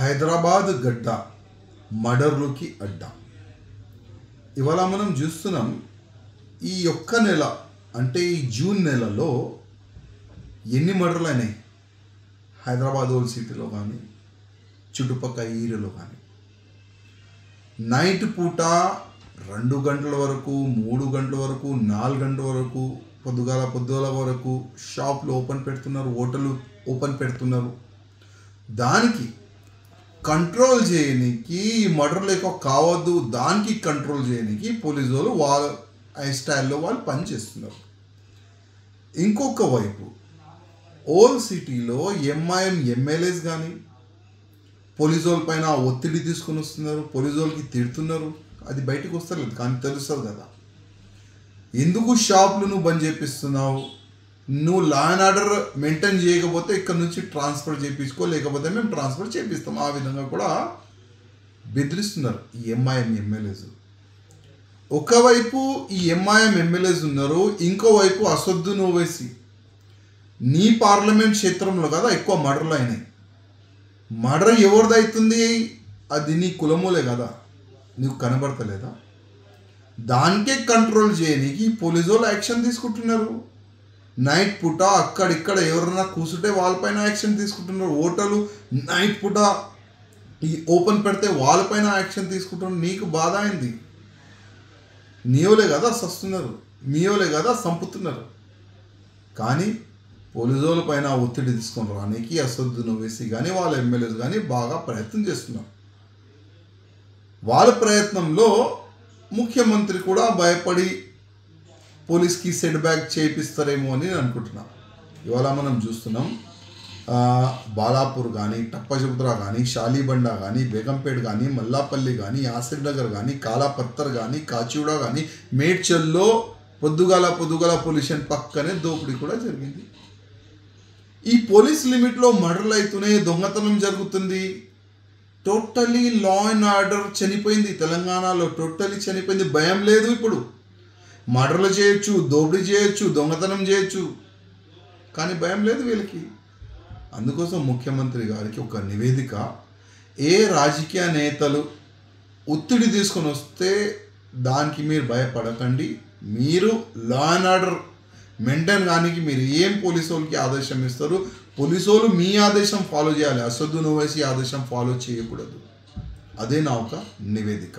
హైదరాబాద్ గడ్డ మర్డర్లకి అడ్డా. ఇవాళ మనం చూస్తున్నాం ఈ ఒక్క నెల అంటే ఈ జూన్ నెలలో ఎన్ని మర్డర్లు అయినాయి హైదరాబాద్ ఓల్డ్ సిటీలో కానీ చుట్టుపక్కల ఏరియాలో కానీ. నైట్ పూట 2 గంటల వరకు 3 గంటల వరకు 4 గంటల వరకు పొద్దుగాల వరకు షాప్లు ఓపెన్ పెడుతున్నారు, హోటళ్ళు ఓపెన్ పెడుతున్నారు. దానికి కంట్రోల్ చేయడానికి ఈ మర్డర్లు ఎక్కువ కావద్దు, దానికి కంట్రోల్ చేయడానికి పోలీసు వాళ్ళు వాళ్ళ స్టైల్లో వాళ్ళు పనిచేస్తున్నారు. ఇంకొక వైపు ఓల్డ్ సిటీలో ఎంఐఎం ఎమ్మెల్యేస్ కానీ పోలీసు వాళ్ళ పైన ఒత్తిడి తీసుకొని వస్తున్నారు, పోలీసు వాళ్ళకి తిడుతున్నారు. అది బయటకు వస్తలేదు కానీ తెలుస్తుంది కదా. ఎందుకు షాపులు నువ్వు బంద్ చేపిస్తున్నావు, నువ్వు లా అండ్ ఆర్డర్ మెయింటైన్ చేయకపోతే ఇక్కడ నుంచి ట్రాన్స్ఫర్ చేయించుకో, లేకపోతే మేము ట్రాన్స్ఫర్ చేపిస్తాం. ఆ విధంగా కూడా బెదిరిస్తున్నారు ఈ ఎంఐఎం ఎమ్మెల్యేస్. ఒకవైపు ఈ ఎంఐఎం ఎమ్మెల్యేస్ ఉన్నారు, ఇంకోవైపు అసదుద్దీన్ ఓవైసీ. నీ పార్లమెంట్ క్షేత్రంలో కదా ఎక్కువ మర్డర్లు అయినాయి. మర్డర్ ఎవరిది అవుతుంది, అది నీ కులమూలే కదా, నీకు కనబడతలేదా? దానికే కంట్రోల్ చేయడానికి పోలీసు వాళ్ళు యాక్షన్ తీసుకుంటున్నారు. నైట్ పూట అక్కడిక్కడ ఎవరన్నా కూర్చుంటే వాళ్ళపైన యాక్షన్ తీసుకుంటున్నారు. హోటలు నైట్ పూట ఈ ఓపెన్ పెడితే వాళ్ళపైన యాక్షన్ తీసుకుంటున్నారు. నీకు బాధ అయింది, నీవులే కదా సస్తున్నారు, మీవులే కదా చంపుతున్నారు. కానీ పోలీసు వాళ్ళ పైన ఒత్తిడి తీసుకొని రానికి అసదుద్దీన్ ఓవైసీ కానీ వాళ్ళ ఎమ్మెల్యేస్ కానీ బాగా ప్రయత్నం చేస్తున్నారు. వాళ్ళ ప్రయత్నంలో ముఖ్యమంత్రి కూడా భయపడి పోలీస్కి సెట్ బ్యాక్ చేయిస్తారేమో అని నేను అనుకుంటున్నాను. ఇవాళ మనం చూస్తున్నాం బాలాపూర్ కానీ, టప్పజపుత్ర కానీ, షాలీబండ కానీ, బేగంపేట్ కానీ, మల్లాపల్లి కానీ, యాసిర్ నగర్ కానీ, కాలాపత్తర్ కానీ, కాచిగూడ కానీ, మేడ్చల్లో పొద్దుగాల పొల్యూషన్ పక్కనే దోపిడీ కూడా జరిగింది. ఈ పోలీస్ లిమిట్లో మర్డర్లు అవుతున్నాయి, దొంగతనం జరుగుతుంది. టోటలీ లా అండ్ ఆర్డర్ చనిపోయింది తెలంగాణలో, టోటలీ చనిపోయింది. భయం లేదు. ఇప్పుడు మర్డర్లు చేయొచ్చు, దోపిడీ చేయొచ్చు, దొంగతనం చేయొచ్చు, కానీ భయం లేదు వీళ్ళకి. అందుకోసం ముఖ్యమంత్రి గారికి ఒక నివేదిక, ఏ రాజకీయ నేతలు ఒత్తిడి తీసుకొని వస్తే దానికి మీరు భయపడకండి, మీరు లా అండ్ ఆర్డర్ మెయింటైన్ కానీ మీరు ఏం పోలీసు వాళ్ళకి ఆదేశం ఇస్తారు, పోలీసు వాళ్ళు మీ ఆదేశం ఫాలో చేయాలి, అసదుద్దీన్ ఓవైసీ ఆదేశం ఫాలో చేయకూడదు. అదే నా ఒక నివేదిక.